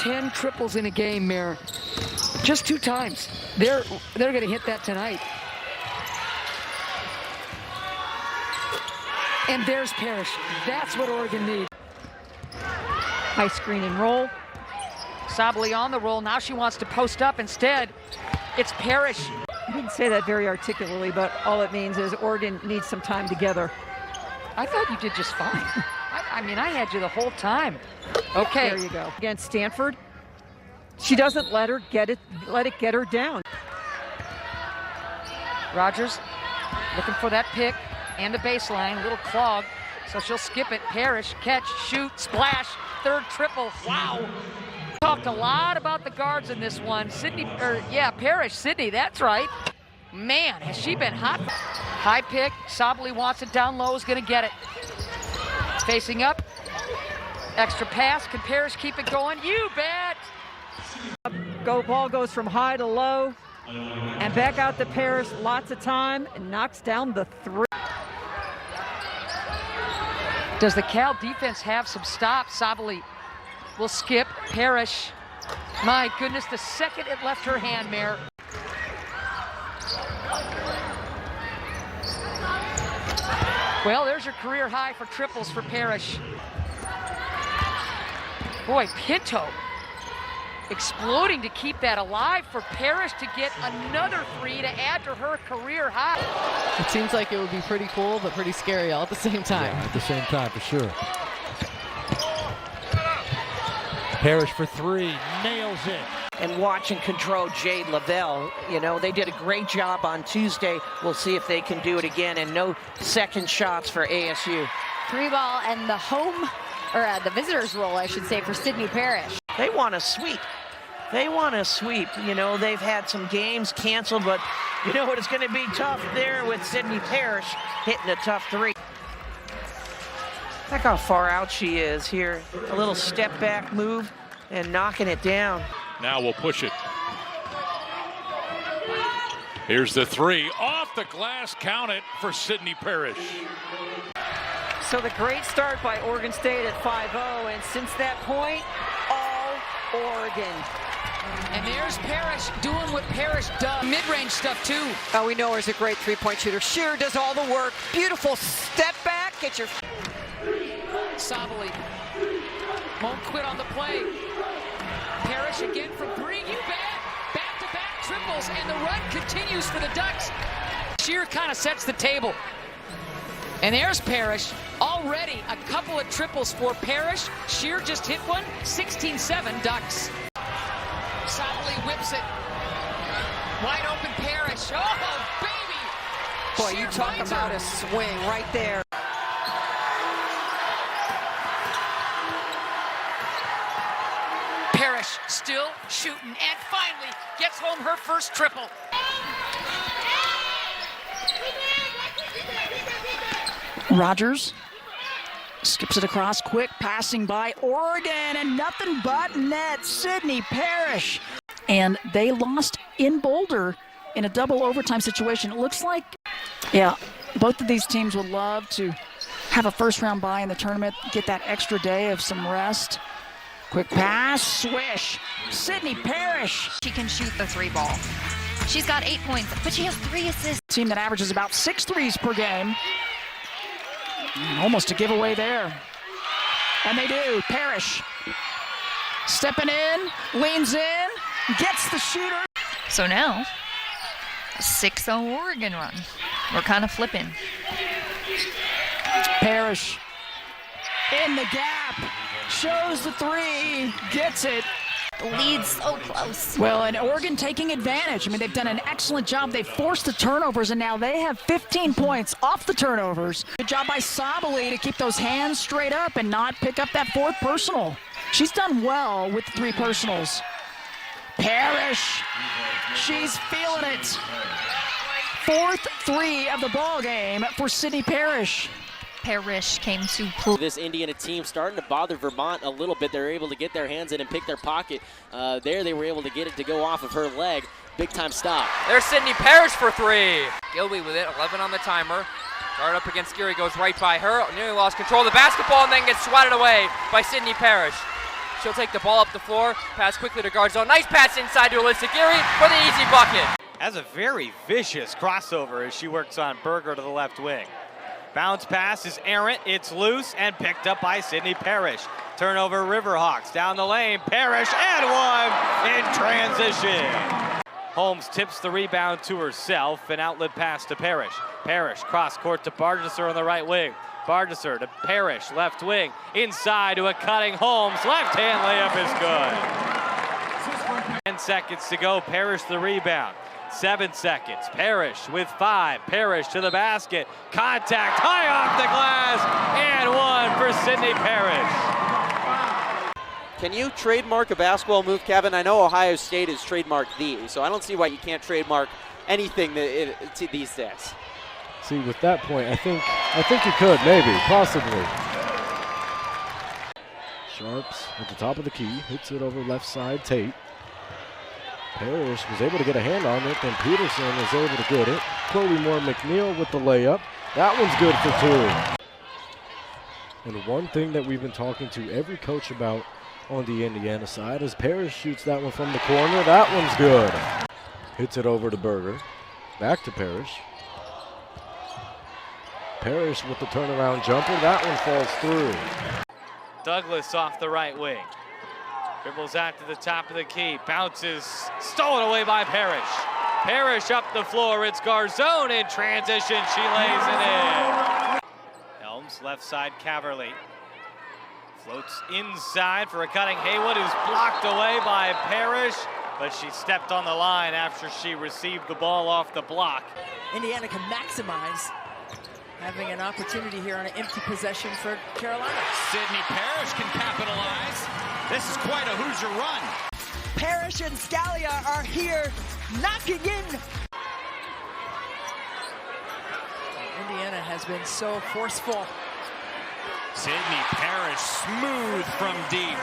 10 triples in a game, Mayor. Just 2 times. They're going to hit that tonight. And there's Parrish. That's what Oregon needs. High screen and roll. Sabally on the roll. Now she wants to post up instead. It's Parrish. I didn't say that very articulately, but all it means is Oregon needs some time together. I thought you did just fine. I mean, I had you the whole time. Okay. There you go. Against Stanford, she doesn't let it get her down. Rogers looking for that pick and the baseline, little clog, so she'll skip it. Parrish, catch, shoot, splash, third triple. Wow. Talked a lot about the guards in this one. Parrish, Sydney, that's right. Man, has she been hot. High pick, Sabally wants it down low, is gonna get it. Facing up, extra pass, can Parrish keep it going? You bet! Ball goes from high to low, and back out to Parrish, lots of time, and knocks down the 3. Does the Cal defense have some stops? Sabally will skip. Parrish, my goodness, the second it left her hand, Mayor. Well, there's your career high for triples for Parrish. Boy, Pinto exploding to keep that alive for Parrish to get another 3 to add to her career high. It seems like it would be pretty cool, but pretty scary all at the same time. Yeah, at the same time, for sure. Parrish for 3, nails it. And watch and control Jade Lavelle. You know, they did a great job on Tuesday. We'll see if they can do it again, and no second shots for ASU. 3-ball and the home, or the visitors roll, I should say, for Sydney Parrish. They want a sweep. They want a sweep. You know, they've had some games canceled, but you know what? It's going to be tough there with Sydney Parrish hitting a tough 3. Look how far out she is here. A little step back move and knocking it down. Now we'll push it. Here's the 3 off the glass. Count it for Sydney Parrish. So the great start by Oregon State at 5-0, and since that point, all Oregon. And there's Parrish doing what Parrish does. Mid-range stuff, too. Oh, we know her as a great 3-point shooter. Shearer does all the work. Beautiful step back. Get your... Sabally won't quit on the play. Parrish again from 3. You bet. Back-to-back triples, and the run continues for the Ducks. Shearer kind of sets the table. And there's Parrish. Already a couple of triples for Parrish. Shearer just hit one. 16-7 Ducks. Sabally whips it. Wide open Parrish. Oh, baby! Boy, you talk about a swing right there. Parrish still shooting and finally gets home her first triple. Rogers skips it across, quick passing by Oregon, and nothing but net. Sydney Parrish. And they lost in Boulder in a double overtime situation. It looks like, yeah, both of these teams would love to have a first round bye in the tournament, get that extra day of some rest. Quick pass, swish. Sydney Parrish. She can shoot the 3-ball. She's got 8 points, but she has 3 assists. Team that averages about 6 threes per game. Almost a giveaway there. And they do. Parrish stepping in, leans in, gets the shooter. So now, a 6-0 Oregon run. We're kind of flipping. Parrish in the gap, shows the 3, gets it. The lead's so close. Well, and Oregon taking advantage. I mean, they've done an excellent job. They've forced the turnovers, and now they have 15 points off the turnovers. Good job by Sabally to keep those hands straight up and not pick up that 4th personal. She's done well with the 3 personals. Parrish, she's feeling it. 4th 3 of the ball game for Sydney Parrish. Parrish came to play. This Indiana team starting to bother Vermont a little bit. They're able to get their hands in and pick their pocket. There they were able to get it to go off of her leg. Big time stop. There's Sydney Parrish for 3. Gilby with it, 11 on the timer. Guard up against Geary, goes right by her. Nearly lost control of the basketball and then gets swatted away by Sydney Parrish. She'll take the ball up the floor, pass quickly to guard zone. Nice pass inside to Alyssa Geary for the easy bucket. Has a very vicious crossover as she works on Berger to the left wing. Bounce pass is errant, it's loose, and picked up by Sydney Parrish. Turnover Riverhawks down the lane, Parrish and one in transition. Holmes tips the rebound to herself, an outlet pass to Parrish. Parrish cross court to Bardisser on the right wing. Bardisser to Parrish, left wing, inside to a cutting Holmes, left hand layup is good. 10 seconds to go, Parrish the rebound. 7 seconds, Parrish with 5, Parrish to the basket, contact high off the glass, and one for Sydney Parrish. Can you trademark a basketball move, Kevin? I know Ohio State has trademarked these, so I don't see why you can't trademark anything these days. See, with that point, I think you could, maybe, possibly. Sharps at the top of the key, hits it over left side, Tate. Parrish was able to get a hand on it, then Peterson is able to get it. Chloe Moore McNeil with the layup. That one's good for 2. And one thing that we've been talking to every coach about on the Indiana side is Parrish shoots that one from the corner. That one's good. Hits it over to Berger. Back to Parrish. Parrish with the turnaround jumper. That one falls through. Douglas off the right wing. Dribbles out to the top of the key. Bounces. Stolen away by Parrish. Parrish up the floor. It's Garzone in transition. She lays it in. Helms left side Caverly. Floats inside for a cutting Haywood, who's blocked away by Parrish, but she stepped on the line after she received the ball off the block. Indiana can maximize having an opportunity here on an empty possession for Carolina. Sydney Parrish can capitalize. This is quite a Hoosier run. Parrish and Scalia are here knocking in. Indiana has been so forceful. Sydney Parrish smooth from deep.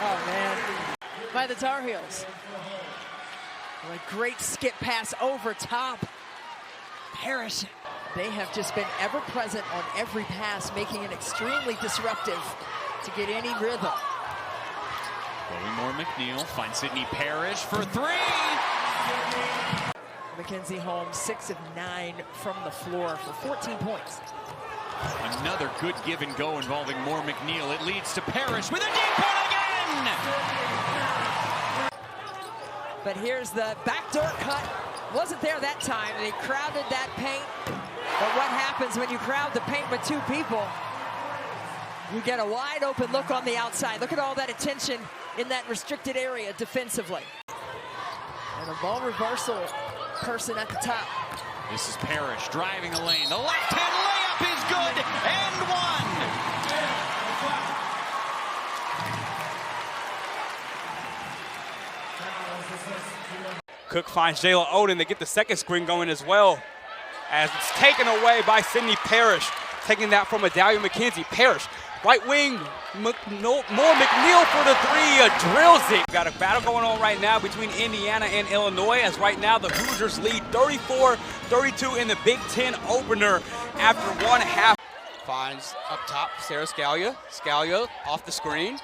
Oh, man. By the Tar Heels. A great skip pass over top. Parrish. They have just been ever present on every pass, making it extremely disruptive to get any rhythm. Chloe Moore McNeil finds Sydney Parrish for 3. Mackenzie Holmes, 6 of 9 from the floor for 14 points. Another good give and go involving Moore McNeil. It leads to Parrish with a deep one again! But here's the backdoor cut. Wasn't there that time. They crowded that paint. But what happens when you crowd the paint with 2 people? You get a wide open look on the outside. Look at all that attention in that restricted area defensively. And a ball reversal person at the top. This is Parrish driving the lane. The left-hand layup is good, and one. Cook finds Jayla Odin to get the second screen going as well, as it's taken away by Sydney Parrish. Taking that from Adalia McKenzie. Parrish, right wing, Moore McNeil for the 3, drills it. Got a battle going on right now between Indiana and Illinois, as right now the Hoosiers lead 34-32 in the Big Ten opener after 1 half. Finds up top Sarah Scalia. Scalia off the screen.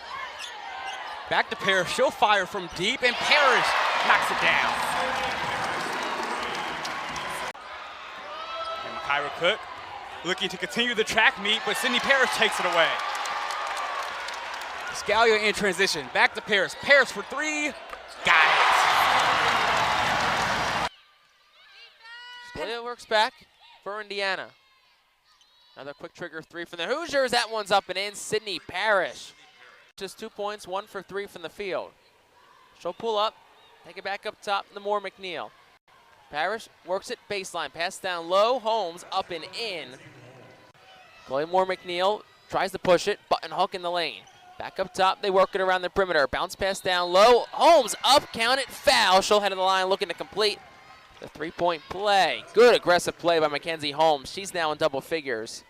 Back to Parrish. She'll fire from deep, and Parrish knocks it down. And Kyra Cook looking to continue the track meet, but Sydney Parrish takes it away. Scalia in transition. Back to Parrish. Parrish for 3. Got it. Scalia works back for Indiana. Another quick trigger 3 from the Hoosiers. That one's up and in. Sydney Parrish. Just 2 points, 1 for 3 from the field. She'll pull up, take it back up top to Moore McNeil. Parrish works it baseline, pass down low. Holmes up and in. Chloe Moore McNeil tries to push it, button hook in the lane. Back up top, they work it around the perimeter. Bounce pass down low. Holmes up, count it, foul. She'll head to the line looking to complete the 3-point play. Good aggressive play by Mackenzie Holmes. She's now in double figures.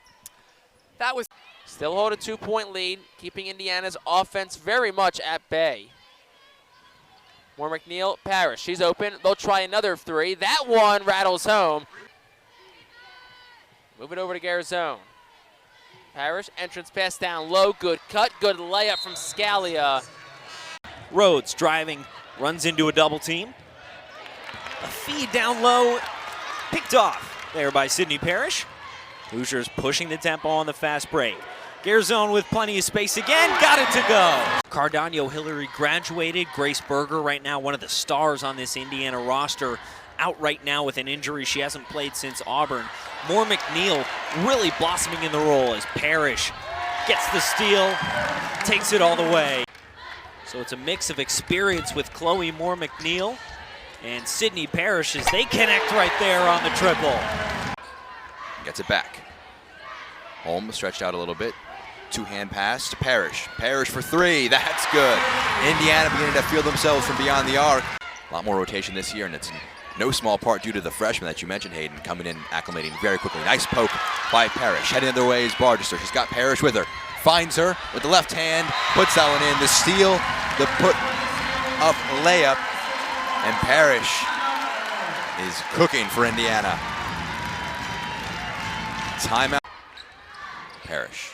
That was still hold a 2-point lead, keeping Indiana's offense very much at bay. Moore McNeil, Parrish, she's open. They'll try another 3. That one rattles home. Move it over to Garzone. Parrish, entrance pass down low, good cut, good layup from Scalia. Rhodes driving, runs into a double team. A feed down low, picked off there by Sydney Parrish. Hoosiers pushing the tempo on the fast break. Garzone with plenty of space again, got it to go. Cardano Hillary graduated. Grace Berger right now one of the stars on this Indiana roster. Out right now with an injury. She hasn't played since Auburn. Moore McNeil really blossoming in the role as Parrish gets the steal, takes it all the way. So it's a mix of experience with Chloe Moore McNeil and Sydney Parrish as they connect right there on the triple. Gets it back. Holmes stretched out a little bit. Two-hand pass to Parrish. Parrish for three. That's good. Indiana beginning to feel themselves from beyond the arc. A lot more rotation this year, and it's in no small part due to the freshman that you mentioned, Hayden, coming in, acclimating very quickly. Nice poke by Parrish. Heading the other way is Barchester. She's got Parrish with her. Finds her with the left hand. Puts that one in. The steal, the put-up layup. And Parrish is cooking for Indiana. Timeout. Parrish.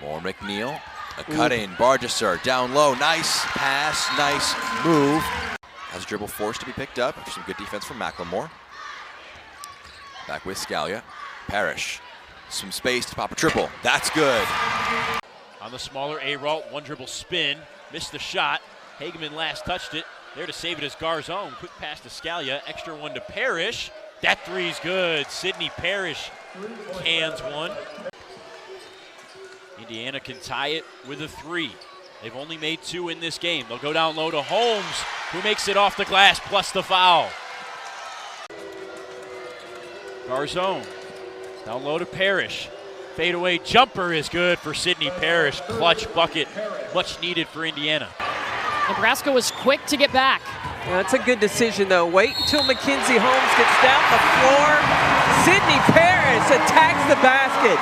Moore McNeil. A cut in. Barchester down low. Nice pass. Nice move. Has a dribble forced to be picked up. Some good defense from McLemore. Back with Scalia. Parrish. Some space to pop a triple. That's good. On the smaller A-route, one dribble spin. Missed the shot. Hageman last touched it. There to save it is Garzone. Quick pass to Scalia. Extra one to Parrish. That three's good. Sydney Parrish cans one. Indiana can tie it with a three. They've only made two in this game. They'll go down low to Holmes, who makes it off the glass plus the foul. Garzone down low to Parrish. Fadeaway jumper is good for Sydney Parrish. Clutch bucket, much needed for Indiana. Nebraska was quick to get back. Yeah, that's a good decision, though. Wait until Mackenzie Holmes gets down the floor. Sydney Parrish attacks the basket.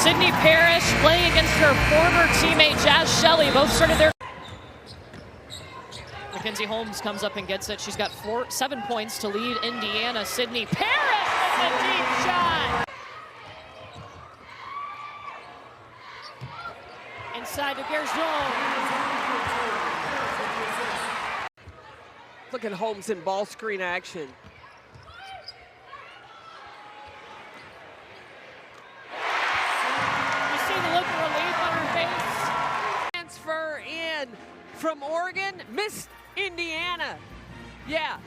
Sydney Parrish playing against her former teammate Jazz Shelley. Both started their. Mackenzie Holmes comes up and gets it. She's got 7 points to lead Indiana. Sydney Parrish with a deep shot. Inside to Garzone. Look at Holmes in ball screen action. You see the look of relief on her face. Transfer in from Oregon, Miss Indiana. Yeah,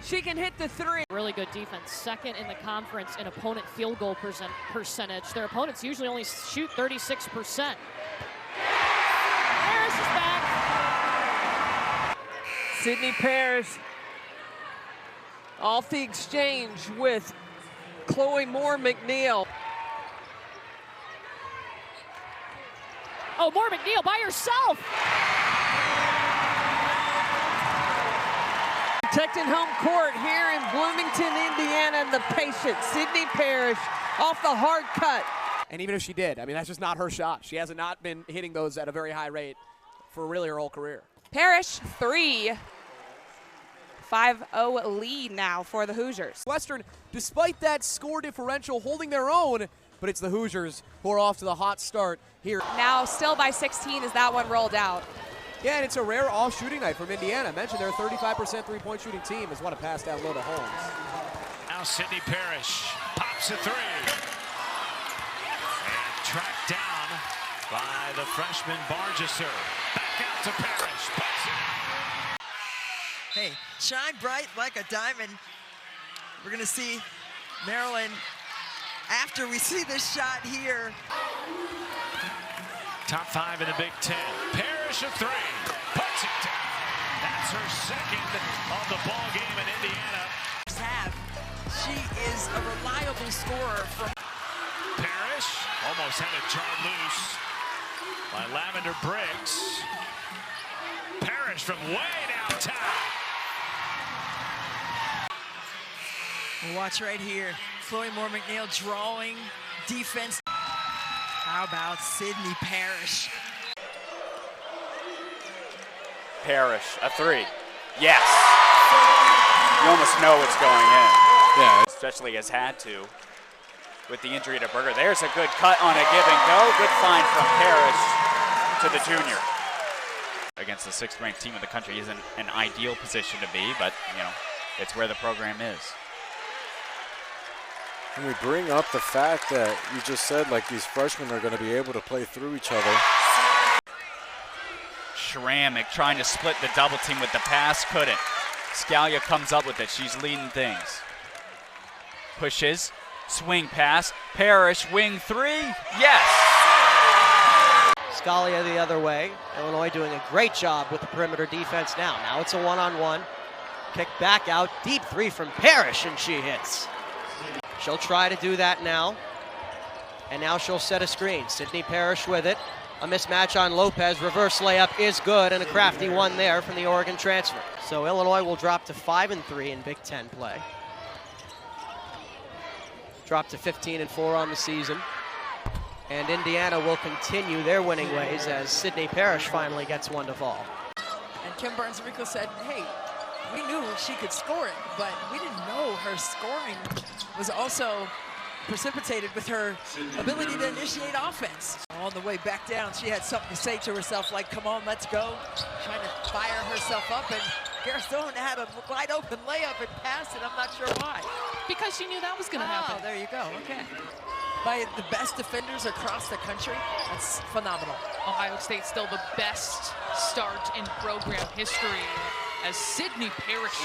she can hit the three. Really good defense. Second in the conference in opponent field goal percentage. Their opponents usually only shoot 36%. Parrish is back. Sydney Parrish off the exchange with Chloe Moore McNeil. Oh, Moore McNeil by herself. Protecting home court here in Bloomington, Indiana, and the patient Sydney Parrish off the hard cut. And even if she did, I mean, that's just not her shot. She has not been hitting those at a very high rate for really her whole career. Parrish, three. 5-0 lead now for the Hoosiers. Western, despite that score differential, holding their own, but it's the Hoosiers who are off to the hot start here. Now still by 16 as that one rolled out. Yeah, and it's a rare all-shooting night from Indiana. I mentioned they're a 35% three-point shooting team. Is what a pass down low to Holmes. Now Sydney Parrish pops a three. And tracked down by the freshman Barchester. Back out to Parrish. Puts it. Hey, shine bright like a diamond. We're going to see Maryland after we see this shot here. Top five in the Big Ten. Parrish a three. Puts it down. That's her second of the ball game in Indiana. She is a reliable scorer from Parrish almost had it jarred loose by Lavender Briggs. Parrish from way downtown. We'll watch right here. Chloe Moore McNeil drawing defense. How about Sydney Parrish? Parrish, a three. Yes. You almost know it's going in. Yeah. Especially has had to with the injury to Berger. There's a good cut on a give and go. Good find from Parrish. to the junior. Against the 6th-ranked team in the country isn't an ideal position to be, but, you know, it's where the program is. And we bring up the fact that you just said, like, these freshmen are going to be able to play through each other. Schrammich trying to split the double team with the pass, couldn't. Scalia comes up with it. She's leading things. Pushes, swing pass, Parrish, wing three, yes! Scalia the other way. Illinois doing a great job with the perimeter defense now. Now it's a one-on-one. Kick back out, deep three from Parrish, and she hits. She'll try to do that now. And now she'll set a screen. Sydney Parrish with it. A mismatch on Lopez. Reverse layup is good, and a crafty one there from the Oregon transfer. So Illinois will drop to 5-3 in Big Ten play. Drop to 15-4 on the season. And Indiana will continue their winning ways as Sydney Parrish finally gets one to fall. And Kim Barnes-Rico said, hey, we knew she could score it, but we didn't know her scoring was also precipitated with her ability to initiate offense. On the way back down, she had something to say to herself, like, come on, let's go. Trying to fire herself up, and Garzone had a wide open layup and passed it. I'm not sure why. Because she knew that was going to happen. Oh, there you go, okay. By the best defenders across the country, that's phenomenal. Ohio State still the best start in program history as Sydney Parrish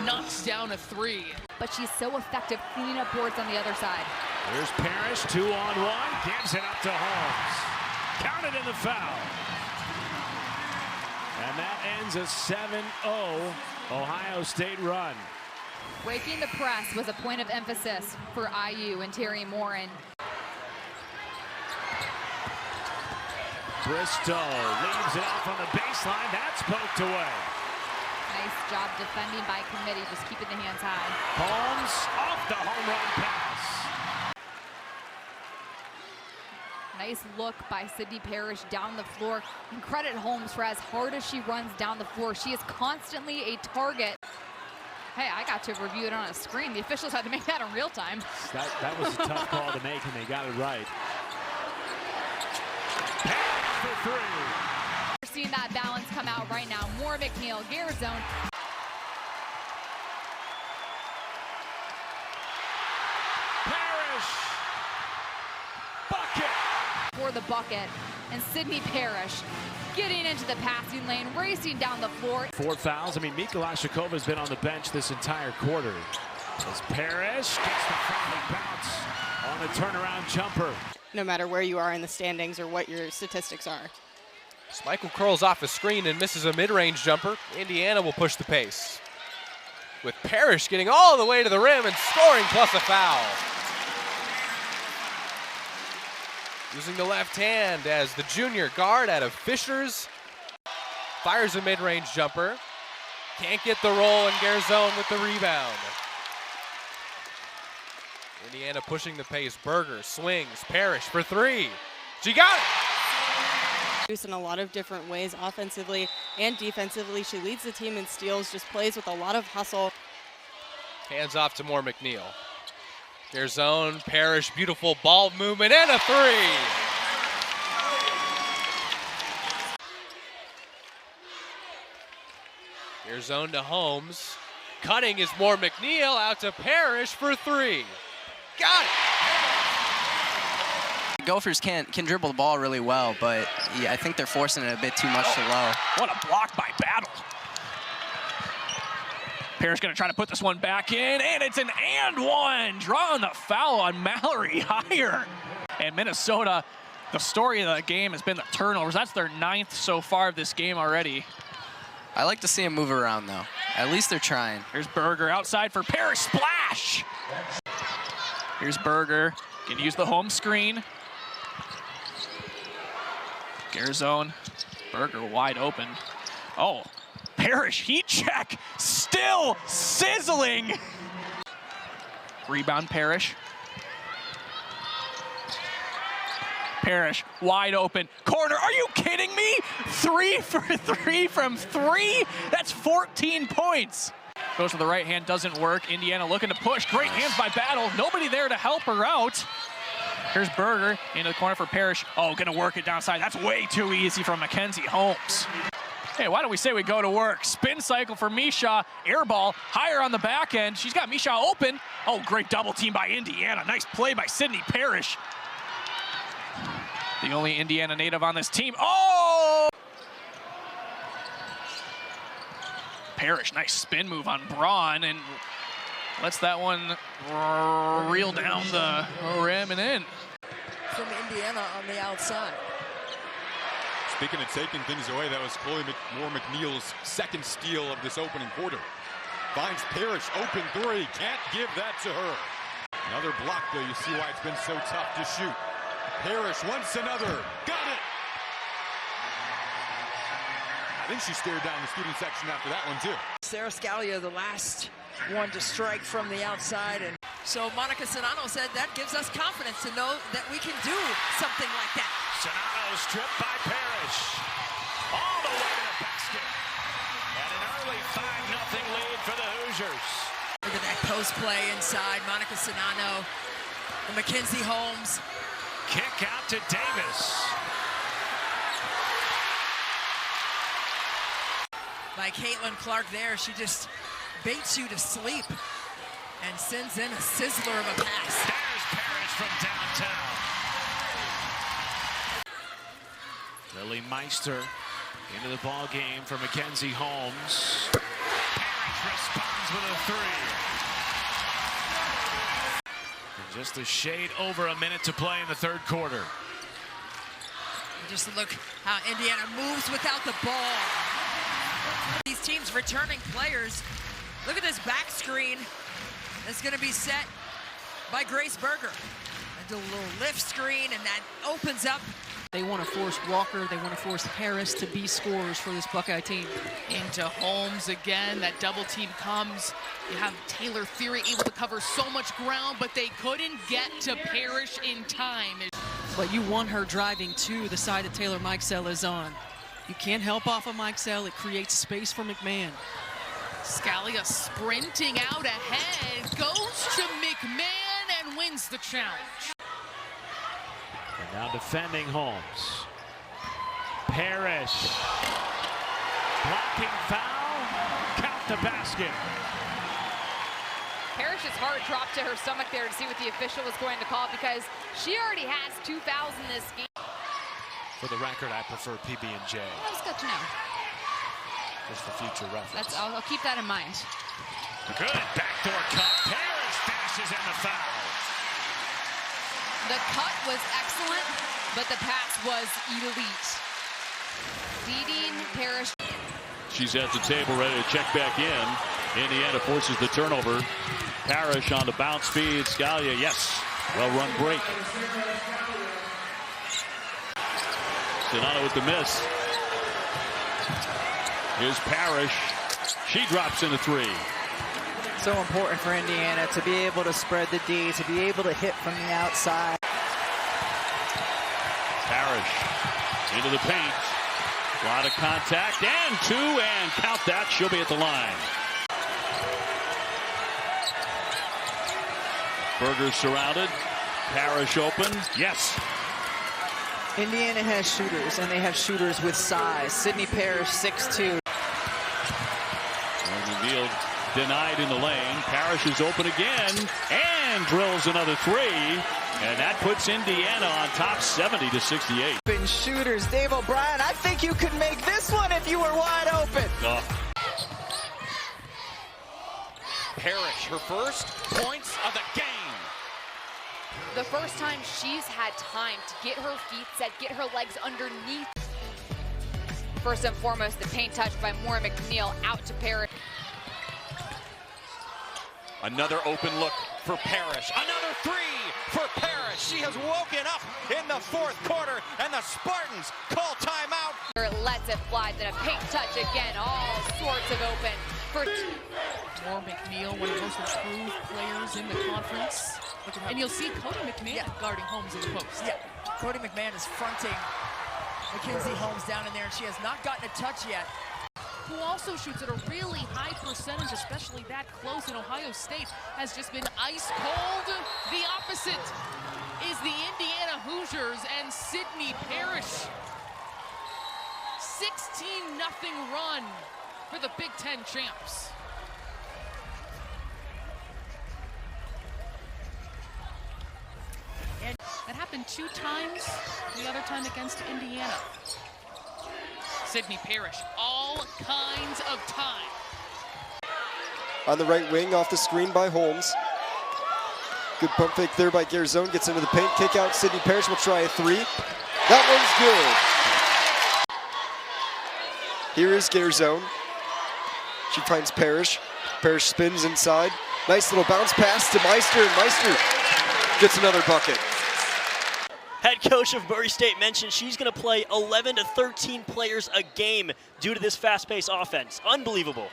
knocks down a three. But she's so effective cleaning up boards on the other side. Here's Parrish, 2-on-1, gives it up to Holmes. Counted in the foul. And that ends a 7-0 Ohio State run. Breaking the press was a point of emphasis for IU and Terry Morin. Bristow leaves it off on the baseline. That's poked away. Nice job defending by committee, just keeping the hands high. Holmes off the home run pass. Nice look by Sydney Parrish down the floor. And credit Holmes for as hard as she runs down the floor. She is constantly a target. Hey, I got to review it on a screen. The officials had to make that in real time. That was a tough call to make, and they got it right. Pass for three. We're seeing that balance come out right now. More McNeil, Garzone. Parrish. Bucket. For the bucket. And Sydney Parrish getting into the passing lane, racing down the floor. 4 fouls. I mean, Mika Lashikova's been on the bench this entire quarter. As Parrish gets the friendly bounce on a turnaround jumper. No matter where you are in the standings or what your statistics are. Michael curls off a screen and misses a mid-range jumper. Indiana will push the pace, with Parrish getting all the way to the rim and scoring plus a foul. Using the left hand as the junior guard out of Fishers fires a mid-range jumper. Can't get the roll, and Garzone with the rebound. Indiana pushing the pace. Berger swings. Parrish for three. She got it! In a lot of different ways, offensively and defensively. She leads the team in steals, just plays with a lot of hustle. Hands off to Moore McNeil. Garzone, Parrish, beautiful ball movement, and a three! Garzone to Holmes. Cutting is Moore McNeil, out to Parrish for three. Got it! Gophers can dribble the ball really well, but yeah, I think they're forcing it a bit too much to low. What a block by Battle. Parrish going to try to put this one back in, and it's an and one. Drawing the foul on Mallory Higher. And Minnesota, the story of the game has been the turnovers. That's their 9th so far of this game already. I like to see them move around, though. At least they're trying. Here's Berger outside for Parrish. Splash! Here's Berger. Can use the home screen. Garzone. Berger wide open. Oh, Parrish heat check. Still sizzling. Rebound Parrish. Parrish wide open. Corner. Are you kidding me? 3 for 3 from 3? That's 14 points. Goes to the right hand, doesn't work. Indiana looking to push. Great hands by Battle. Nobody there to help her out. Here's Berger into the corner for Parrish. Oh, gonna work it downside. That's way too easy from Mackenzie Holmes. Hey, why don't we say we go to work? Spin cycle for Misha. Air ball higher on the back end. She's got Misha open. Oh, great double team by Indiana. Nice play by Sydney Parrish. The only Indiana native on this team. Oh! Parrish, nice spin move on Braun and lets that one reel down the rim and in. From Indiana on the outside. Speaking of taking things away, that was Chloe McNeil's second steal of this opening quarter. Finds Parrish, open three, can't give that to her. Another block though, you see why it's been so tough to shoot. Parrish wants another, got it! I think she stared down the student section after that one too. Sarah Scalia, the last one to strike from the outside. And so Monica Sonano said that gives us confidence to know that we can do something like that. Sonano stripped by Parrish. All the way to the basket. And an early 5-0 lead for the Hoosiers. Look at that post play inside. Monica Sonano and Mackenzie Holmes. Kick out to Davis. By Caitlin Clark there. She just baits you to sleep and sends in a sizzler of a pass. There's Parrish from downtown. Lily Meister into the ball game for Mackenzie Holmes. Parrish responds with a three. And just a shade over a minute to play in the third quarter. Just look how Indiana moves without the ball. These teams returning players. Look at this back screen that's going to be set by Grace Berger. And a little lift screen, and that opens up. They want to force Walker. They want to force Harris to be scorers for this Buckeye team. Into Holmes again. That double team comes. You have Taylor Theory able to cover so much ground, but they couldn't get to Parrish in time. But you want her driving to the side that Taylor Mikesell is on. You can't help off of Mikesell. It creates space for McMahon. Scalia sprinting out ahead. Goes to McMahon and wins the challenge. And now defending Holmes. Parrish. Blocking foul. Count the basket. Parrish's heart dropped to her stomach there to see what the official was going to call because she already has 2 fouls in this game. For the record, I prefer PB&J. That's good to know. Just for future reference. I'll keep that in mind. Good backdoor cut. Parrish finishes in the foul. The cut was excellent, but the pass was elite. Leading Parrish. She's at the table ready to check back in. Indiana forces the turnover. Parrish on the bounce speed. Scalia, yes. Well-run break. Sonano with the miss. Here's Parrish. She drops in a three. So important for Indiana to be able to spread the D, to be able to hit from the outside. Parrish into the paint. A lot of contact and 2, and count that. She'll be at the line. Berger surrounded. Parrish open. Yes. Indiana has shooters, and they have shooters with size. Sydney Parrish, 6'2". McNeil denied in the lane. Parrish is open again and drills another 3. And that puts Indiana on top 70-68. Open shooters. Dave O'Brien, I think you could make this one if you were wide open. Parrish, her first points of the game. The first time she's had time to get her feet set, get her legs underneath. First and foremost, the paint touch by Moore McNeil out to Parrish. Another open look for Parrish. Another 3 for Parrish. She has woken up in the fourth quarter, and the Spartans call timeout. Lets it fly, then a paint touch again, all sorts of open. Moore McNeil, one of the most improved players in the conference. And you'll see Cody McMahon guarding Holmes in the post. Yeah, Cody McMahon is fronting Mackenzie Holmes down in there, and she has not gotten a touch yet. Who also shoots at a really high percentage, especially that close in Ohio State, has just been ice cold. The opposite is the Indiana Hoosiers and Sydney Parrish. 16-0 run for the Big Ten champs. That happened 2 times, the other time against Indiana. Sydney Parrish, all kinds of time. On the right wing, off the screen by Holmes. Good pump fake there by Garzone, gets into the paint, kick out. Sydney Parrish will try a 3. That one's good. Here is Garzone. She finds Parrish. Parrish spins inside. Nice little bounce pass to Meister, and Meister gets another bucket. Head coach of Murray State mentioned she's going to play 11 to 13 players a game due to this fast-paced offense. Unbelievable.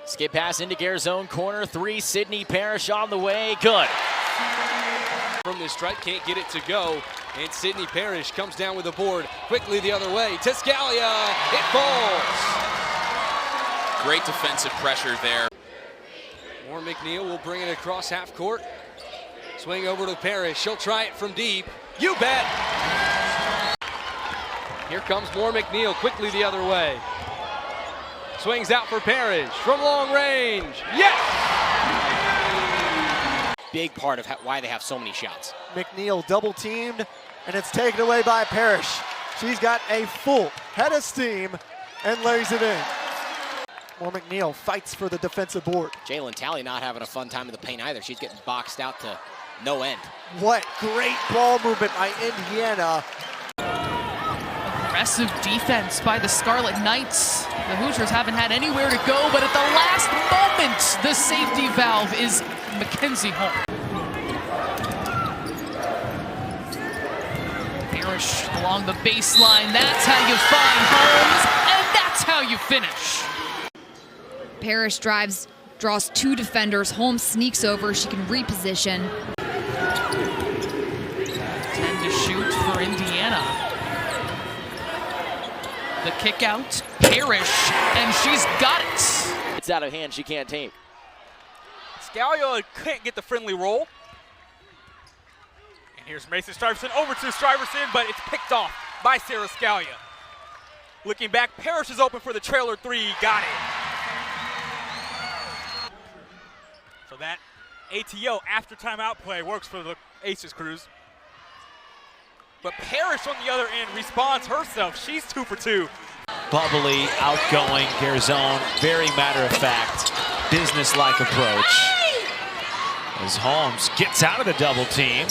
Skip pass into Garzone, corner 3, Sydney Parrish on the way, good. From this strike, can't get it to go, and Sydney Parrish comes down with the board quickly the other way. To Scalia, it falls. Great defensive pressure there. Moore McNeil will bring it across half court. Swing over to Parrish, she'll try it from deep. You bet! Here comes Moore McNeil quickly the other way. Swings out for Parrish from long range. Yes! Big part of why they have so many shots. McNeil double teamed, and it's taken away by Parrish. She's got a full head of steam and lays it in. Moore McNeil fights for the defensive board. Jalen Talley not having a fun time in the paint either. She's getting boxed out to no end. What great ball movement by Indiana. Aggressive defense by the Scarlet Knights. The Hoosiers haven't had anywhere to go, but at the last moment, the safety valve is Mackenzie Holmes. Parrish along the baseline. That's how you find Holmes, and that's how you finish. Parrish drives, draws 2 defenders. Holmes sneaks over. She can reposition. 10 to shoot for Indiana. The kick out, Parrish, and she's got it. It's out of hand, she can't take. Scalia can't get the friendly roll. And here's Mason Stuyvesant over to Stuyvesant, but it's picked off by Sarah Scalia. Looking back, Parrish is open for the trailer 3, got it. So that ATO after timeout play works for the Aces crews. But Parrish on the other end responds herself. She's 2 for 2. Bubbly, outgoing, Garzone, very matter-of-fact, business-like approach. As Holmes gets out of the double team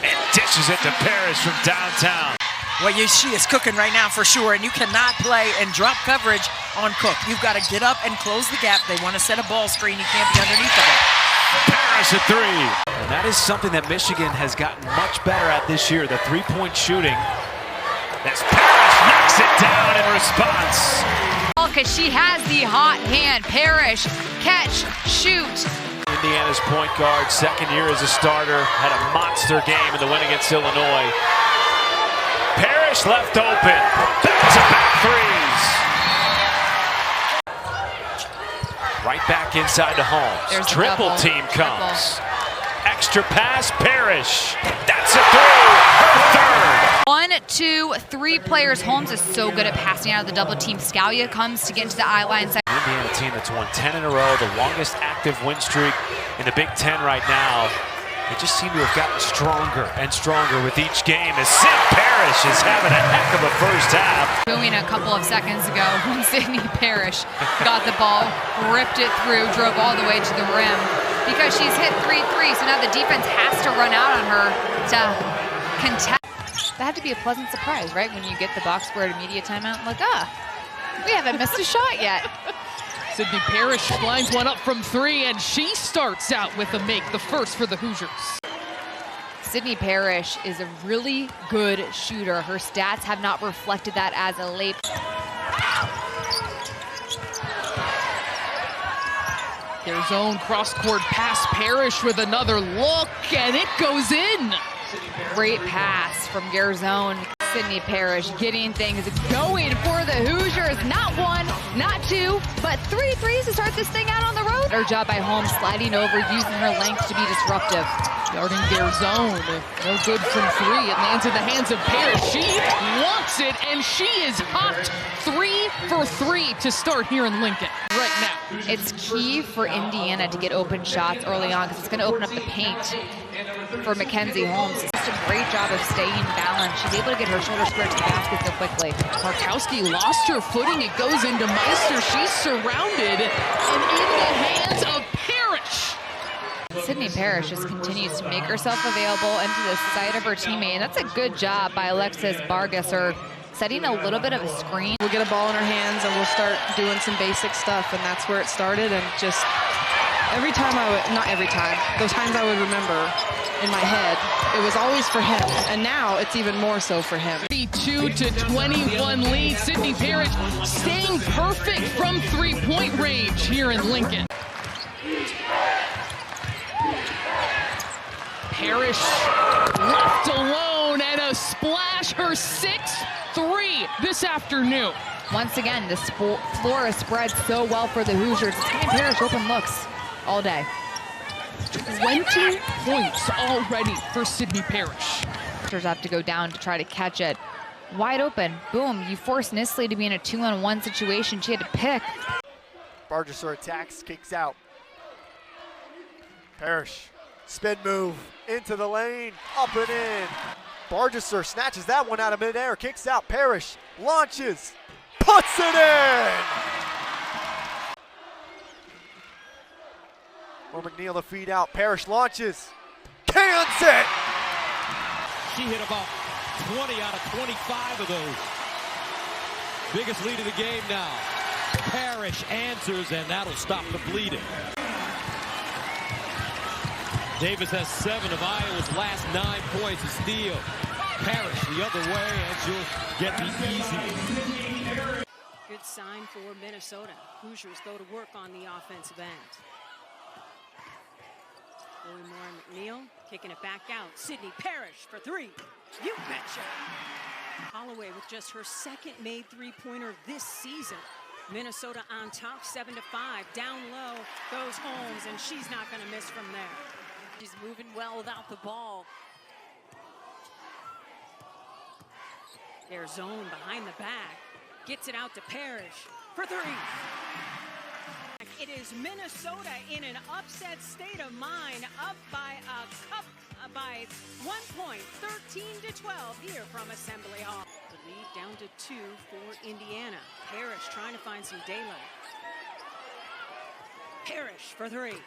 and dishes it to Parrish from downtown. Well, she is cooking right now for sure, and you cannot play and drop coverage on Cook. You've got to get up and close the gap. They want to set a ball screen. You can't be underneath of it. Parrish at 3. And that is something that Michigan has gotten much better at this year, the three-point shooting. As Parrish knocks it down in response. Because she has the hot hand. Parrish, catch, shoot. Indiana's point guard, second year as a starter, had a monster game in the win against Illinois. Parrish left open. Back-to-back threes. Right back inside to Holmes. There's Triple double. team comes. Triple. Extra pass, Parrish. That's a 3. Her third. 1, 2, 3 players. Holmes is so good at passing out of the double team. Scalia comes to get into the eye-line. Indiana team that's won 10 in a row, the longest active win streak in the Big Ten right now. They just seem to have gotten stronger and stronger with each game as Sid Parrish is having a heck of a first half. Booing a couple of seconds ago when Sydney Parrish got the ball, ripped it through, drove all the way to the rim because she's hit 3 threes. So now the defense has to run out on her to contest. That had to be a pleasant surprise, right? When you get the box score at a media timeout, like, we haven't missed a shot yet. Sydney Parrish lines one up from 3, and she starts out with a make, the first for the Hoosiers. Sydney Parrish is a really good shooter. Her stats have not reflected that as a late. Their zone cross-court pass, Parrish with another look, and it goes in. Great pass from Garzone. Sydney Parrish getting things going for the Hoosiers. Not 1, not 2, but 3 threes to start this thing out on the road. Better job by Holmes sliding over, using her length to be disruptive. Guarding Garzone. No good from three. It lands in the hands of Parrish. She wants it, and she is hot. 3 for 3 to start here in Lincoln right now. It's key for Indiana to get open shots early on because it's going to open up the paint for Mackenzie Holmes. It's just a great job of staying balanced. She's able to get her shoulder square to the basket so quickly. Markowski lost her footing. It goes into Meister. She's surrounded and in the hands of Parrish. Sydney Parrish just continues to make herself available into the sight of her teammate, and that's a good job by Alexis Vargas, or setting a little bit of a screen. We'll get a ball in her hands and we'll start doing some basic stuff, and that's where it started. And just every time not every time, those times I would remember in my head, it was always for him, and now it's even more so for him. 32-21 lead. Sydney Parrish staying perfect from three-point range here in Lincoln. Parrish left alone, and a splash, her 6th 3 this afternoon. Once again, the floor is spread so well for the Hoosiers. It's giving Parrish open looks all day. 20 points already for Sydney Parrish. Hoosiers have to go down to try to catch it. Wide open, boom, you force Nisley to be in a 2-on-1 situation. She had to pick. Bargesser attacks, kicks out. Parrish, spin move, into the lane, up and in. Bargesser snatches that one out of midair, kicks out. Parrish launches, puts it in! Or McNeil to feed out. Parrish launches, cans it! She hit about 20 out of 25 of those. Biggest lead of the game now. Parrish answers, and that'll stop the bleeding. Davis has 7 of Iowa's last 9 points. A steal. Parrish the other way, and she'll get the easy. Good sign for Minnesota. Hoosiers go to work on the offensive end. Lily Moore and McNeil kicking it back out. Sydney Parrish for 3. You betcha. Holloway with just her 2nd made three-pointer this season. Minnesota on top, 7-5. Down low goes Holmes, and she's not going to miss from there. She's moving well without the ball. Their zone behind the back. Gets it out to Parrish for 3. It is Minnesota in an upset state of mind, up by by 1 point, 13-12 here from Assembly Hall. The lead down to 2 for Indiana. Parrish trying to find some daylight. Parrish for 3.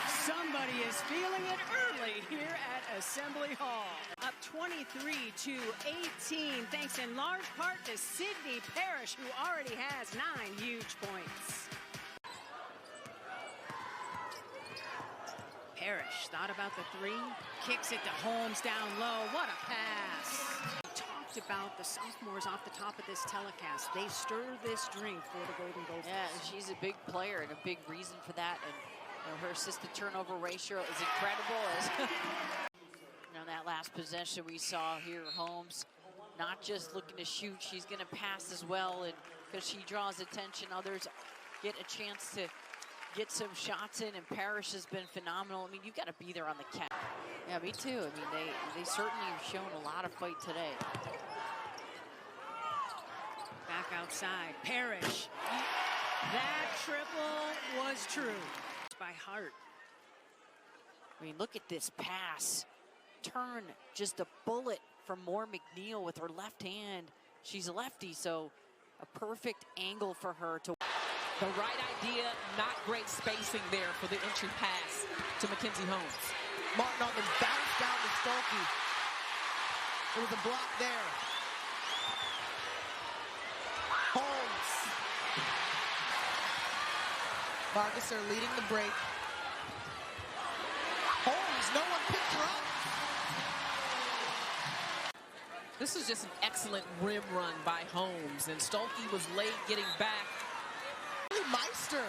Somebody is feeling it early here at Assembly Hall. Up 23-18, thanks in large part to Sydney Parrish, who already has 9 huge points. Parrish thought about the 3, kicks it to Holmes down low. What a pass. We talked about the sophomores off the top of this telecast. They stir this drink for the Golden Gophers. Yeah, and she's a big player and a big reason for that. And her assist-to-turnover ratio is incredible. As that last possession we saw here, Holmes not just looking to shoot, she's going to pass as well, and because she draws attention, others get a chance to get some shots in, and Parrish has been phenomenal. I mean, you've got to be there on the catch. Yeah, me too. I mean, they certainly have shown a lot of fight today. Back outside, Parrish. That triple was true. By Hart. I mean, look at this pass. Turn, just a bullet from Moore McNeil with her left hand. She's a lefty, so a perfect angle for her to. The right idea, not great spacing there for the entry pass to Mackenzie Holmes. Martin on the bounce down to Stolke. There was a block there. Holmes. Vargas are leading the break. Holmes, no one picked her up. This is just an excellent rim run by Holmes, and Stolke was late getting back. Meister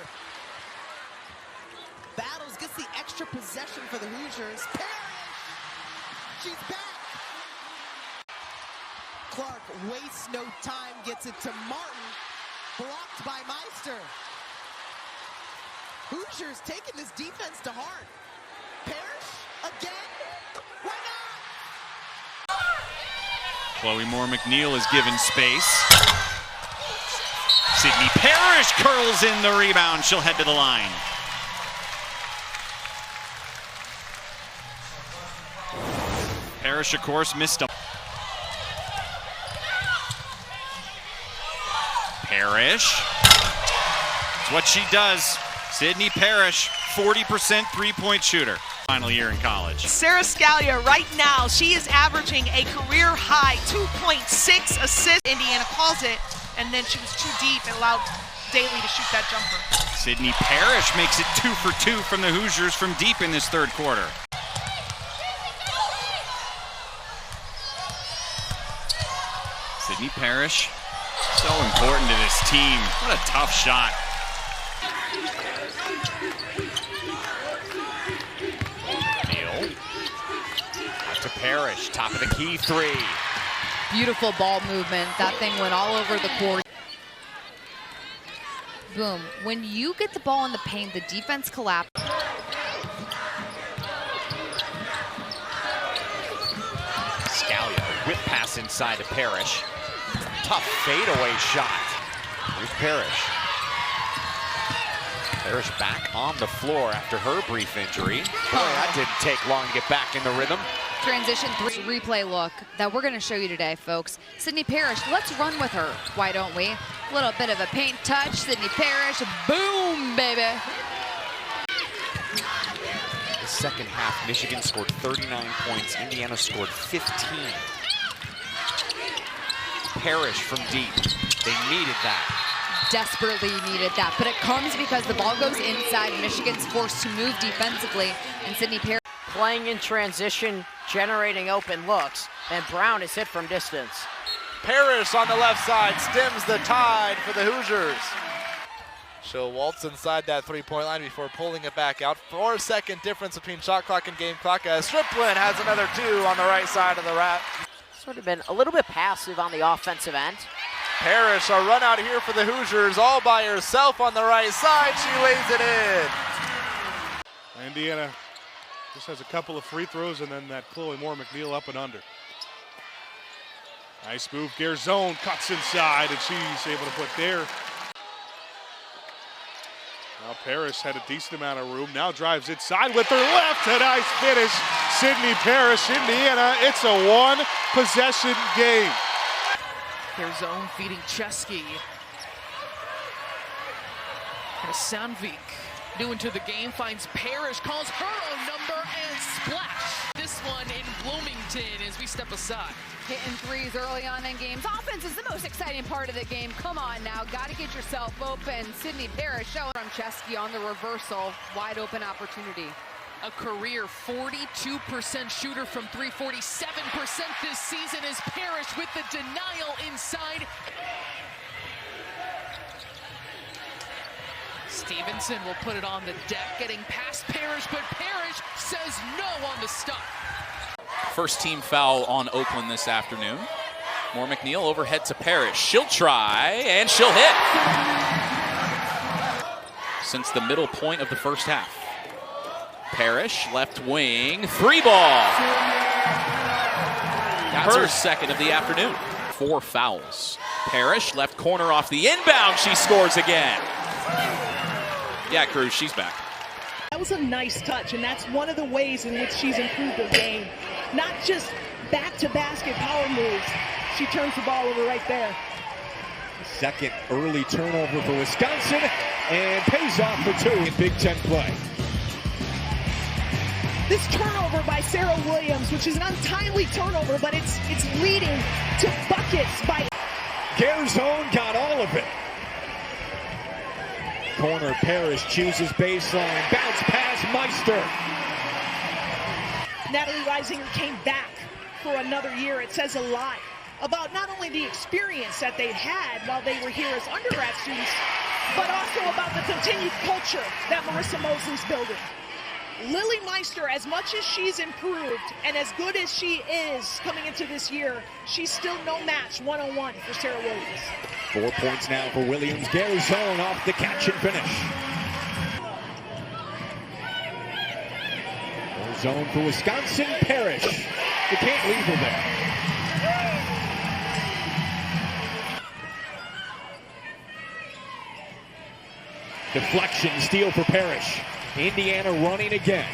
battles, gets the extra possession for the Hoosiers. Parrish, she's back. Clark wastes no time, gets it to Martin, blocked by Meister. Hoosiers taking this defense to heart. Parrish Chloe Moore McNeil is given space. Sydney Parrish curls in the rebound. She'll head to the line. Parrish, of course, missed a. Parrish. It's what she does. Sydney Parrish, 40% three-point shooter. Final year in college. Sarah Scalia right now, she is averaging a career high 2.6 assists. Indiana calls it, and then she was too deep and allowed Daly to shoot that jumper. Sydney Parrish makes it 2 for 2 from the Hoosiers from deep in this third quarter. Sydney Parrish, so important to this team. What a tough shot. Neal. Out to Parrish, top of the key three. Beautiful ball movement. That thing went all over the court. Boom. When you get the ball in the paint, the defense collapses. Scalia, whip pass inside to Parrish. Tough fadeaway shot. Here's Parrish. Parrish back on the floor after her brief injury. Boy, that didn't take long to get back in the rhythm. Transition 3 replay look that we're going to show you today, folks. Sydney Parrish, let's run with her. Why don't we? A little bit of a paint touch. Sydney Parrish, boom, baby. The second half, Michigan scored 39 points. Indiana scored 15. Parrish from deep. They needed that. Desperately needed that, but it comes because the ball goes inside. Michigan's forced to move defensively, and Sydney Parrish playing in transition, generating open looks, and Brown is hit from distance. Parrish on the left side stems the tide for the Hoosiers. She'll waltz inside that three-point line before pulling it back out. 4-second difference between shot clock and game clock as Striplin has another 2 on the right side of the rack. Sort of been a little bit passive on the offensive end. Parrish, a run out here for the Hoosiers, all by herself on the right side. She lays it in. Indiana just has a couple of free throws and then that Chloe Moore McNeil up and under. Nice move. Garzone cuts inside and she's able to put there. Now Parrish had a decent amount of room. Now drives inside with her left. A nice finish. Sydney Parrish, Indiana. It's a one-possession game. Their zone feeding Chesky. And Sandvik new into the game, finds Parrish, calls her own number, and splash. This one in Bloomington as we step aside. hitting threes early on in games. Offense is the most exciting part of the game. Come on now, got to get yourself open. Sydney Parrish showing from Chesky on the reversal. Wide open opportunity. A career 42% shooter from 3, 47% this season is Parrish with the denial inside. Stevenson will put it on the deck, getting past Parrish, but Parrish says no on the stop. First team foul on Oakland this afternoon. Moore McNeil overhead to Parrish. She'll try, and she'll hit. Since the middle point of the first half. Parrish, left wing, 3 ball. That's her second of the afternoon. 4 fouls. Parrish, left corner off the inbound. She scores again. Yeah, Cruz, she's back. That was a nice touch, and that's one of the ways in which she's improved her game. Not just back-to-basket power moves. She turns the ball over right there. Second early turnover for Wisconsin, and pays off for 2 in Big Ten play. This turnover by Sarah Williams, which is an untimely turnover, but it's leading to buckets by... Garzone got all of it. Corner, Parrish chooses baseline. Bounce pass, Meister. Natalie Reisinger came back for another year. It says a lot about not only the experience that they've had while they were here as undergrad students, but also about the continued culture that Marissa Mosley's building. Lily Meister, as much as she's improved and as good as she is coming into this year, she's still no match one-on-one for Sarah Williams. 4 points now for Williams. Garzone off the catch and finish. Zone for Wisconsin, Parrish. You can't leave her there. Deflection, steal for Parrish. Indiana running again.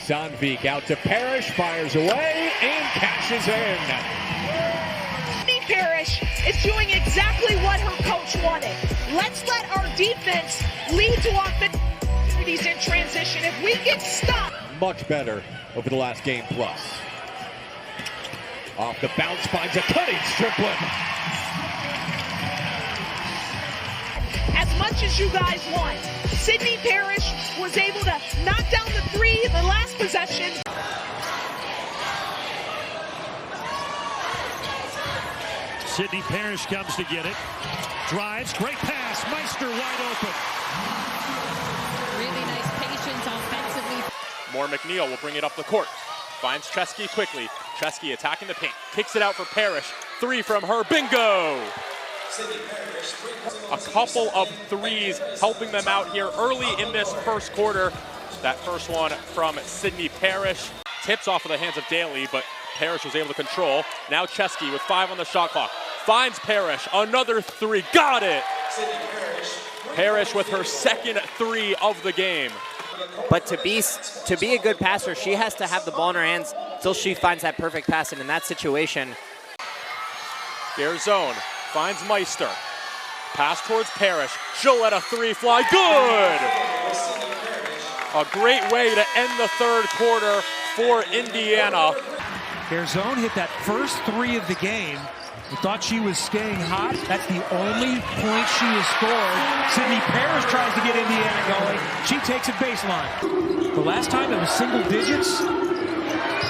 Sandvik out to Parrish, fires away, and cashes in. Parrish is doing exactly what her coach wanted. Let's let our defense lead to opportunities in transition. If we get stuck. Much better over the last game plus. Off the bounce, finds a cutting stripling. As much as you guys want, Sydney Parrish was able to knock down the three in the last possession. Sydney Parrish comes to get it. Drives, great pass. Meister wide open. Really nice patience offensively. More McNeil will bring it up the court. Finds Chesky quickly. Chesky attacking the paint. Kicks it out for Parrish. Three from her. Bingo! A couple of threes helping them out here early in this first quarter. That first one from Sydney Parrish. Tips off of the hands of Daly, but Parrish was able to control. Now Chesky with 5 on the shot clock. Finds Parrish, another three, got it! Parrish with her second three of the game. But to be a good passer, she has to have the ball in her hands until she finds that perfect pass. And in that situation, Garzone finds Meister. Pass towards Parrish. She'll let a three fly. Good! A great way to end the third quarter for Indiana. Garzone hit that first three of the game. We thought she was staying hot. That's the only point she has scored. Sydney Parrish tries to get Indiana going. She takes it baseline. The last time it was single digits,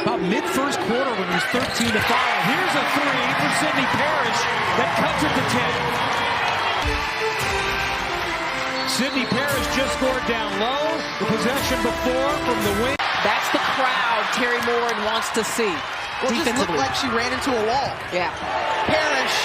about mid-first quarter when it was 13-5. Here's a three for Sydney Parrish that cuts it to 10. Sydney Parrish just scored down low. The possession before from the wing. That's the crowd Terry Moore wants to see. Well, it just looked like she ran into a wall. Yeah. Parrish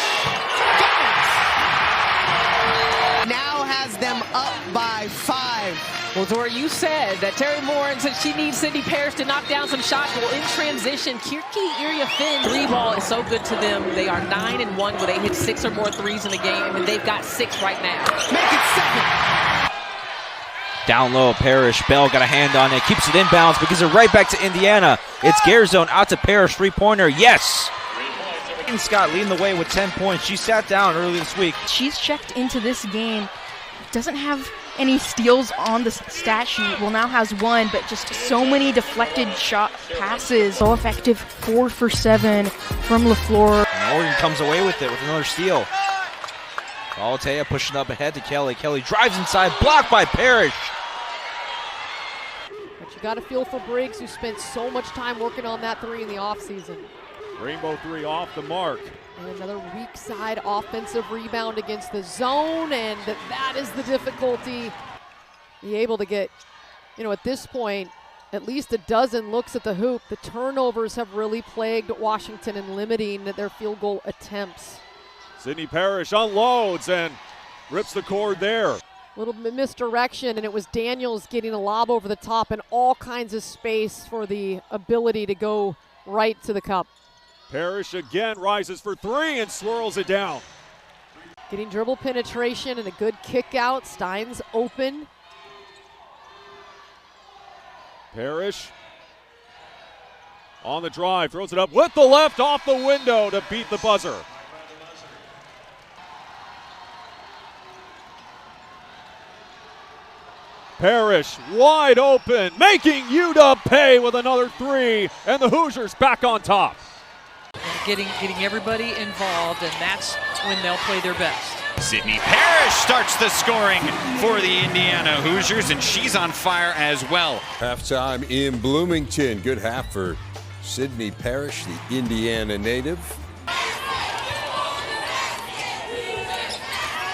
now has them up by 5. Well, Dora, you said that Terry Moore said she needs Sydney Parrish to knock down some shots. Well, in transition, Kirky Iriafin, three ball is so good to them. They are 9-1 where they hit 6 or more threes in a game, and they've got 6 right now. Make it 7. Down low, Parrish. Bell got a hand on it. Keeps it inbounds, but gives it right back to Indiana. It's Garzone out to Parrish. Three-pointer. Yes! Scott leading the way with 10 points. She sat down early this week. She's checked into this game. Doesn't have any steals on the stat sheet. Well, now has 1, but just so many deflected shot passes. So effective. 4 for 7 from LaFleur. And Oregon comes away with it with another steal. Alatea pushing up ahead to Kelly. Kelly drives inside, blocked by Parrish. But you got to feel for Briggs, who spent so much time working on that three in the offseason. Rainbow three off the mark. And another weak side offensive rebound against the zone, and that is the difficulty. Be able to get, at this point, at least a dozen looks at the hoop. The turnovers have really plagued Washington in limiting their field goal attempts. Sydney Parrish unloads and rips the cord there. Little misdirection, and it was Daniels getting a lob over the top and all kinds of space for the ability to go right to the cup. Parrish again rises for 3 and swirls it down. Getting dribble penetration and a good kick out. Stein's open. Parrish on the drive, throws it up with the left off the window to beat the buzzer. Parrish wide open, making UW pay with another 3, and the Hoosiers back on top. Getting everybody involved, and that's when they'll play their best. Sydney Parrish starts the scoring for the Indiana Hoosiers, and she's on fire as well. Halftime in Bloomington. Good half for Sydney Parrish, the Indiana native.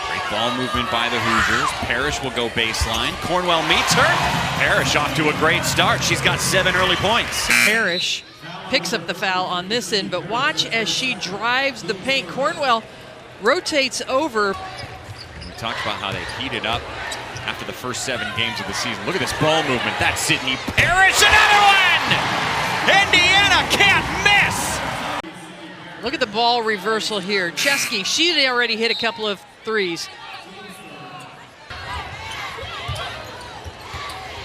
Great ball movement by the Hoosiers. Parrish will go baseline. Cornwell meets her. Parrish off to a great start. She's got 7 early points. Parrish picks up the foul on this end, but watch as she drives the paint. Cornwell rotates over. We talked about how they heated up after the first 7 games of the season. Look at this ball movement. That's Sydney Parrish. Another one! Indiana can't miss! Look at the ball reversal here. Chesky, she had already hit a couple of threes.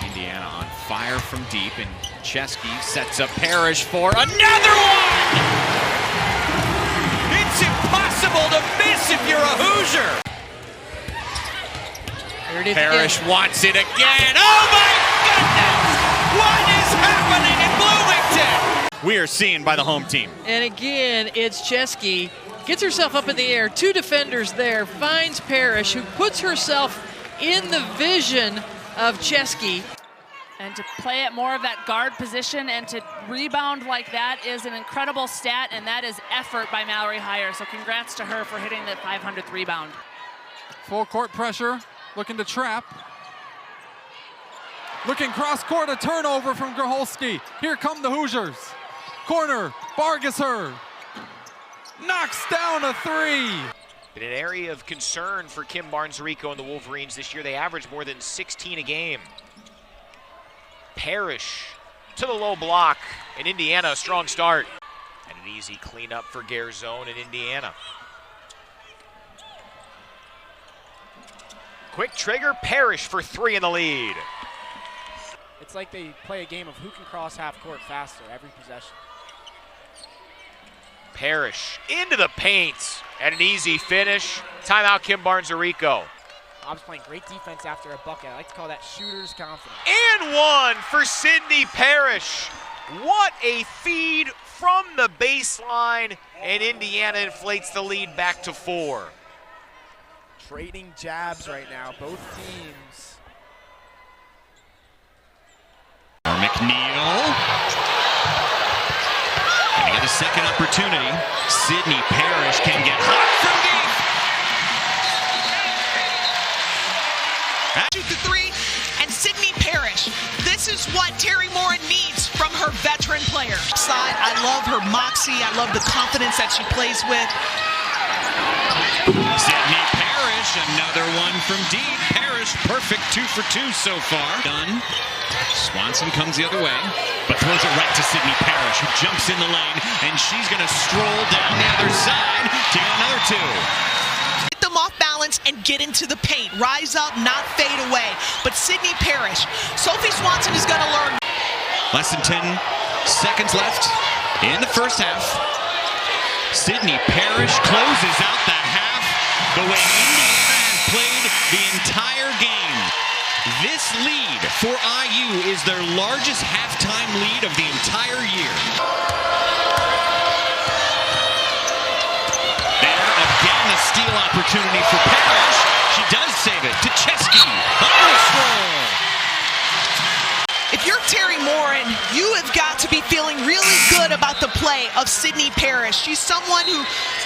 Indiana on fire from deep, and Chesky sets up Parrish for another one! It's impossible to miss if you're a Hoosier! Parrish wants it again. Oh my goodness! What is happening in Bloomington? We are seen by the home team. And again, it's Chesky. Gets herself up in the air. 2 defenders there. Finds Parrish, who puts herself in the vision of Chesky. And to play at more of that guard position and to rebound like that is an incredible stat, and that is effort by Mallory Heyer. So congrats to her for hitting that 500th rebound. Full court pressure, looking to trap. Looking cross court, a turnover from Grholski. Here come the Hoosiers. Corner, Bargesser knocks down a 3. Been an area of concern for Kim Barnes-Rico and the Wolverines this year. They average more than 16 a game. Parrish to the low block, and Indiana a strong start. And an easy cleanup for Garzone in Indiana. Quick trigger, Parrish for 3 in the lead. It's like they play a game of who can cross half court faster every possession. Parrish into the paint, and an easy finish. Timeout, Kim Barnes-Rico. I was playing great defense after a bucket. I like to call that shooter's confidence. And 1 for Sydney Parrish. What a feed from the baseline, and Indiana inflates the lead back to 4. Trading jabs right now, both teams. McNeil. And he got a second opportunity. Sydney Parrish can get hot from deep. Shoot the 3, and Sydney Parrish. This is what Terry Morin needs from her veteran player. Side, I love her moxie. I love the confidence that she plays with. Sydney Parrish, another one from deep. Parrish, perfect 2 for 2 so far. Done. Swanson comes the other way, but throws it right to Sydney Parrish, who jumps in the lane, and she's going to stroll down the other side to get another 2. Get them off balance and get into the paint. Rise up, not fade away. But Sydney Parrish, Sophie Swanson is going to learn. Less than 10 seconds left in the first half. Sydney Parrish closes out the half the way Indiana has played the entire game. This lead for IU is their largest halftime lead of the entire year. There again, a steal opportunity for Parrish. She does save it to Chesky. If you're Terry Morin, you have got to be feeling really good about the play of Sydney Parrish. She's someone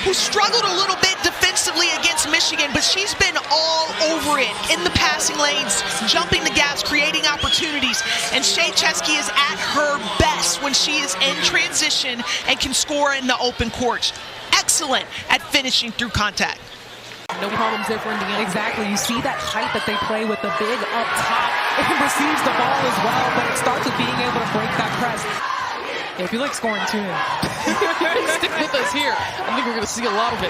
who struggled a little bit defensively against Michigan, but she's been all over it in the passing lanes, jumping the gaps, creating opportunities. And Shea Chesky is at her best when she is in transition and can score in the open court. Excellent at finishing through contact. No problems there for Indiana. Exactly. You see that height that they play with the big up top. It receives the ball as well, but it starts with being able to break that press. Yeah, if you like scoring too, Stick with us here. I think we're going to see a lot of it.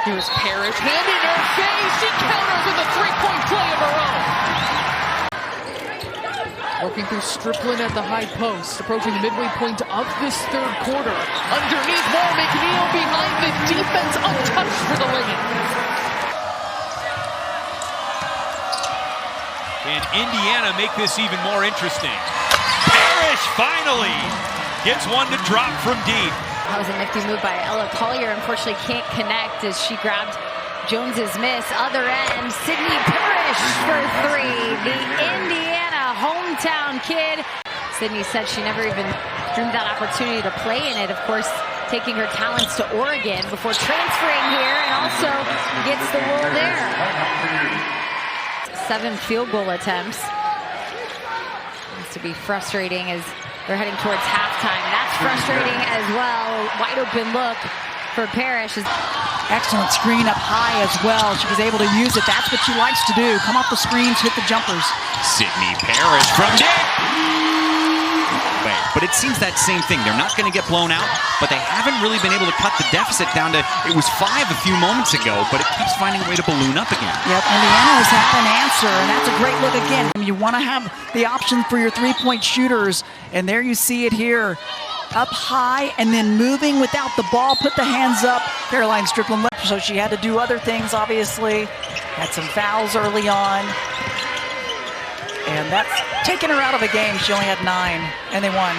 Here's Parrish. Hand in her face. She counters with a 3-point play of her own. Working through Strickland at the high post. Approaching the midway point of this third quarter. Underneath, more McNeil behind the defense. Untouched for the lane. Can Indiana make this even more interesting? Parrish finally gets one to drop from deep. That was a nifty move by Ella Collier. Unfortunately can't connect as she grabbed Jones's miss. Other end, Sydney Parrish for 3. The Indiana hometown kid. Sydney said she never even dreamed that opportunity to play in it. Of course, taking her talents to Oregon before transferring here, and also gets the roll there. 7 field goal attempts. Seems to be frustrating as they're heading towards halftime. That's frustrating as well. Wide open look for Parrish. Excellent screen up high as well. She was able to use it. That's what she likes to do. Come off the screens, hit the jumpers. Sydney Parrish from deep. But it seems that same thing. They're not going to get blown out, but they haven't really been able to cut the deficit down to, it was 5 a few moments ago, but it keeps finding a way to balloon up again. Yep, Indiana has had an answer, and that's a great look again. You want to have the option for your three-point shooters, and there you see it here. Up high and then moving without the ball, put the hands up. Caroline Strickland left, so she had to do other things, obviously. Had some fouls early on. And that's taken her out of the game. She only had 9, and they won.